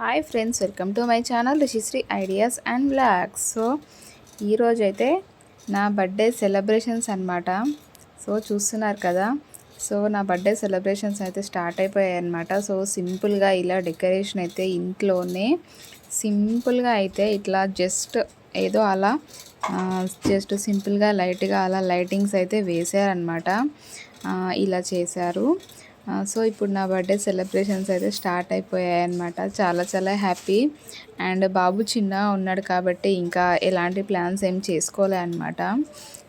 Hi friends, welcome to my channel Rishishri ideas and blogs. So ఈరోజైతే నా birthday celebrations అనమాట. So చూస్తున్నారు కదా. సో నా బర్త్డే సెలబ్రేషన్స్ అయితే స్టార్ట్ అయిపోయాయి అనమాట. సో సింపుల్గా ఇలా డెకరేషన్ అయితే ఇంట్లోనే సింపుల్గా అయితే ఇట్లా జస్ట్ ఏదో అలా జస్ట్ సింపుల్గా లైట్గా అలా లైటింగ్స్ అయితే వేసారనమాట. ఇలా చేశారు. సో ఇప్పుడు నా బర్త్డే సెలబ్రేషన్స్ అయితే స్టార్ట్ అయిపోయాయి అన్నమాట. చాలా చాలా హ్యాపీ. అండ్ బాబు చిన్న ఉన్నాడు కాబట్టి ఇంకా ఎలాంటి ప్లాన్స్ ఏం చేసుకోలే అనమాట.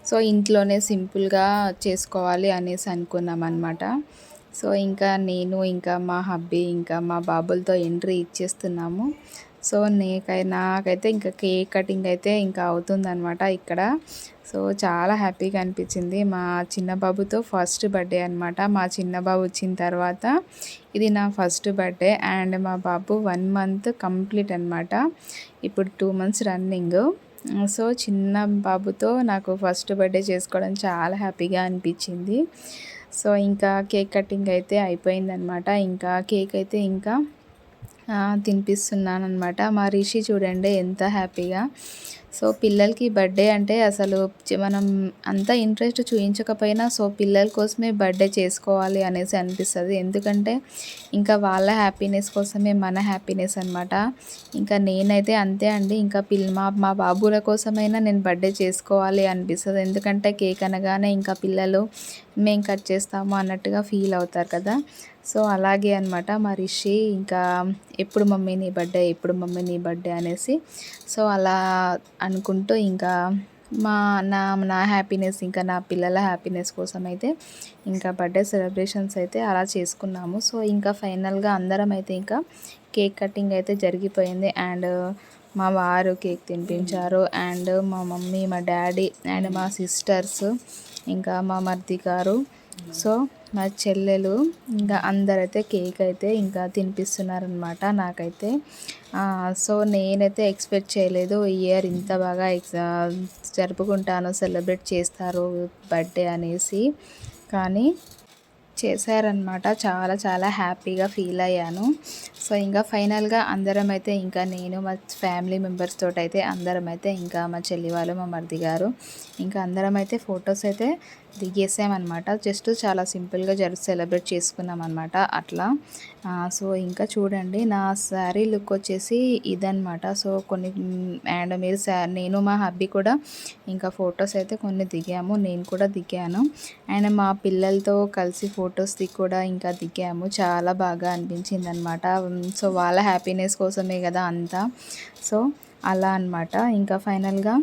సో ఇంట్లోనే సింపుల్గా చేసుకోవాలి అనేసి అనుకున్నాం అనమాట. సో ఇంకా నేను ఇంకా మా హబ్బీ ఇంకా మా బాబులతో ఎంట్రీ ఇచ్చేస్తున్నాము. సో నాకైతే ఇంకా కేక్ కటింగ్ అయితే ఇంకా అవుతుందన్నమాట ఇక్కడ. సో చాలా హ్యాపీగా అనిపించింది. మా చిన్న బాబుతో ఫస్ట్ బర్త్డే అనమాట. మా చిన్న బాబు వచ్చిన తర్వాత ఇది నా ఫస్ట్ బర్త్డే. అండ్ మా బాబు 1 month కంప్లీట్ అనమాట. ఇప్పుడు 2 months రన్నింగ్. సో చిన్న బాబుతో నాకు ఫస్ట్ బర్త్డే చేసుకోవడం చాలా హ్యాపీగా అనిపించింది. సో ఇంకా కేక్ కటింగ్ అయితే అయిపోయిందనమాట. ఇంకా కేక్ అయితే ఇంకా తినిపిస్తున్నాను అనమాట. మా రిషి చూడండి ఎంత హ్యాపీగా. సో పిల్లలకి బర్త్డే అంటే అసలు మనం అంత ఇంట్రెస్ట్ చూపించకపోయినా సో పిల్లల కోసమే బర్త్డే చేసుకోవాలి అనేసి అనిపిస్తుంది. ఎందుకంటే ఇంకా వాళ్ళ హ్యాపీనెస్ కోసమే మన హ్యాపీనెస్ అనమాట. ఇంకా నేనైతే అంతే అండి. ఇంకా మా బాబుల కోసమైనా నేను బర్త్డే చేసుకోవాలి అనిపిస్తుంది. ఎందుకంటే కేక్ అనగానే ఇంకా పిల్లలు మేము కట్ చేస్తాము అన్నట్టుగా ఫీల్ అవుతారు కదా. సో అలాగే అనమాట. మా రిషి ఇంకా ఎప్పుడు మమ్మీ నీ బర్త్డే, ఎప్పుడు మమ్మీ నీ బర్త్డే అనేసి సో అలా అనుకుంటూ ఇంకా నా హ్యాపీనెస్ ఇంకా నా పిల్లల హ్యాపీనెస్ కోసం అయితే ఇంకా బర్త్డే సెలబ్రేషన్స్ అయితే అలా చేసుకున్నాము. సో ఇంకా ఫైనల్గా అందరం అయితే ఇంకా కేక్ కటింగ్ అయితే జరిగిపోయింది. అండ్ మా వారు కేక్ తినిపించారు. అండ్ మా మమ్మీ, మా డాడీ అండ్ మా సిస్టర్స్ ఇంకా మా మరిది గారు, సో మా చెల్లెలు ఇంకా అందరైతే కేక్ అయితే ఇంకా తినిపిస్తున్నారనమాట నాకైతే. సో నేనైతే ఎక్స్పెక్ట్ చేయలేదు ఈ ఇయర్ ఇంత బాగా జరుపుకుంటాను, సెలబ్రేట్ చేస్తారు బర్త్డే అనేసి. కానీ చేశారనమాట. చాలా చాలా హ్యాపీగా ఫీల్ అయ్యాను. సో ఇంకా ఫైనల్గా అందరం అయితే ఇంకా నేను మా ఫ్యామిలీ మెంబర్స్ తోటి అయితే అందరం అయితే ఇంకా మా చెల్లి వాళ్ళు, మా మరిది గారు ఇంకా అందరం అయితే ఫొటోస్ అయితే దిగేసామన్నమాట. జస్ట్ చాలా సింపుల్గా సెలబ్రేట్ చేసుకున్నాం అనమాట అట్లా. సో ఇంకా చూడండి నా శారీ లుక్ వచ్చేసి ఇదనమాట. సో కొన్ని అండ్ మీరు నేను మా హబ్బీ కూడా ఇంకా ఫొటోస్ అయితే కొన్ని దిగాము, నేను కూడా దిగాను. అండ్ మా పిల్లలతో కలిసి ఫొటోస్ కూడా ఇంకా దిగాము. చాలా బాగా అనిపించింది అనమాట. సో వాళ్ళ హ్యాపీనెస్ కోసమే కదా అంతా. సో అలా అనమాట. ఇంకా ఫైనల్గా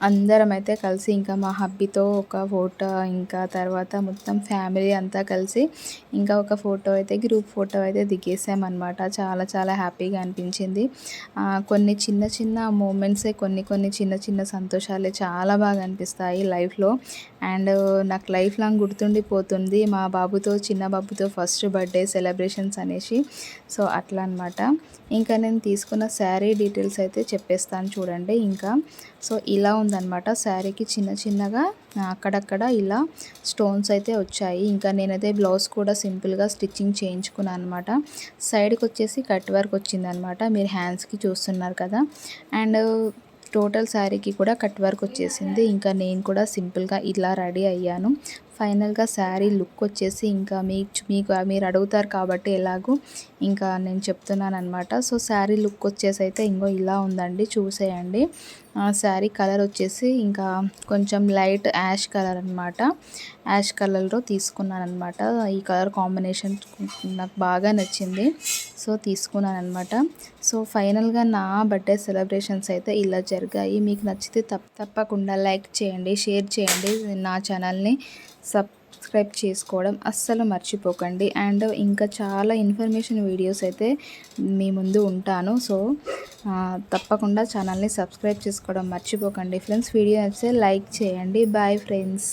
అందరం అయితే కలిసి ఇంకా మా హబ్బీతో ఒక ఫోటో, ఇంకా తర్వాత మొత్తం ఫ్యామిలీ అంతా కలిసి ఇంకా ఒక ఫోటో అయితే గ్రూప్ ఫోటో అయితే దిగేసామన్నమాట. చాలా చాలా హ్యాపీగా అనిపించింది. కొన్ని చిన్న చిన్న మూమెంట్సే, కొన్ని చిన్న చిన్న సంతోషాలే చాలా బాగా అనిపిస్తాయి లైఫ్లో. అండ్ నాకు లైఫ్ లాంగ్ గుర్తుండిపోతుంది మా బాబుతో, చిన్న బాబుతో ఫస్ట్ బర్త్డే సెలబ్రేషన్స్ అనేసి. సో అట్లా అనమాట. ఇంకా నేను తీసుకున్న శారీ డీటెయిల్స్ అయితే చెప్పేస్తాను చూడండి. ఇంకా సో ఇలా ఉందన్నమాట. శారీకి చిన్న చిన్నగా అక్కడక్కడ ఇలా స్టోన్స్ అయితే వచ్చాయి. ఇంకా నేనైతే బ్లౌజ్ కూడా సింపుల్గా స్టిచ్చింగ్ చేయించుకున్నాను అనమాట. సైడ్కి వచ్చేసి కట్ వర్క్ వచ్చిందనమాట. మీరు హ్యాండ్స్కి చూస్తున్నారు కదా. అండ్ టోటల్ శారీకి కూడా కట్ వర్క్ వచ్చేసింది. ఇంకా నేను కూడా సింపుల్గా ఇలా రెడీ అయ్యాను. ఫైనల్గా శారీ లుక్ వచ్చేసి ఇంకా మీరు అడుగుతారు కాబట్టి ఎలాగో ఇంకా నేను చెప్తున్నాను అనమాట. సో శారీ లుక్ వచ్చేసి అయితే ఇంకో ఇలా ఉందండి, చూసేయండి. శారీ కలర్ వచ్చేసి ఇంకా కొంచెం లైట్ యాష్ కలర్ అనమాట. యాష్ కలర్లో తీసుకున్నాను అనమాట. ఈ కలర్ కాంబినేషన్ నాకు బాగా నచ్చింది. సో తీసుకున్నాను అనమాట. సో ఫైనల్గా నా బర్త్డే సెలబ్రేషన్స్ అయితే ఇలా జరిగాయి. మీకు నచ్చితే తప్పకుండా లైక్ చేయండి, షేర్ చేయండి, నా ఛానల్ని సబ్స్క్రైబ్ చేసుకోవడం అస్సలు మర్చిపోకండి. అండ్ ఇంకా చాలా ఇన్ఫర్మేషన్ వీడియోస్ అయితే మీ ముందు ఉంటాను. సో తప్పకుండా ఛానల్ని సబ్స్క్రైబ్ చేసుకోవడం మర్చిపోకండి ఫ్రెండ్స్. వీడియో నచ్చితే లైక్ చేయండి. Bye friends.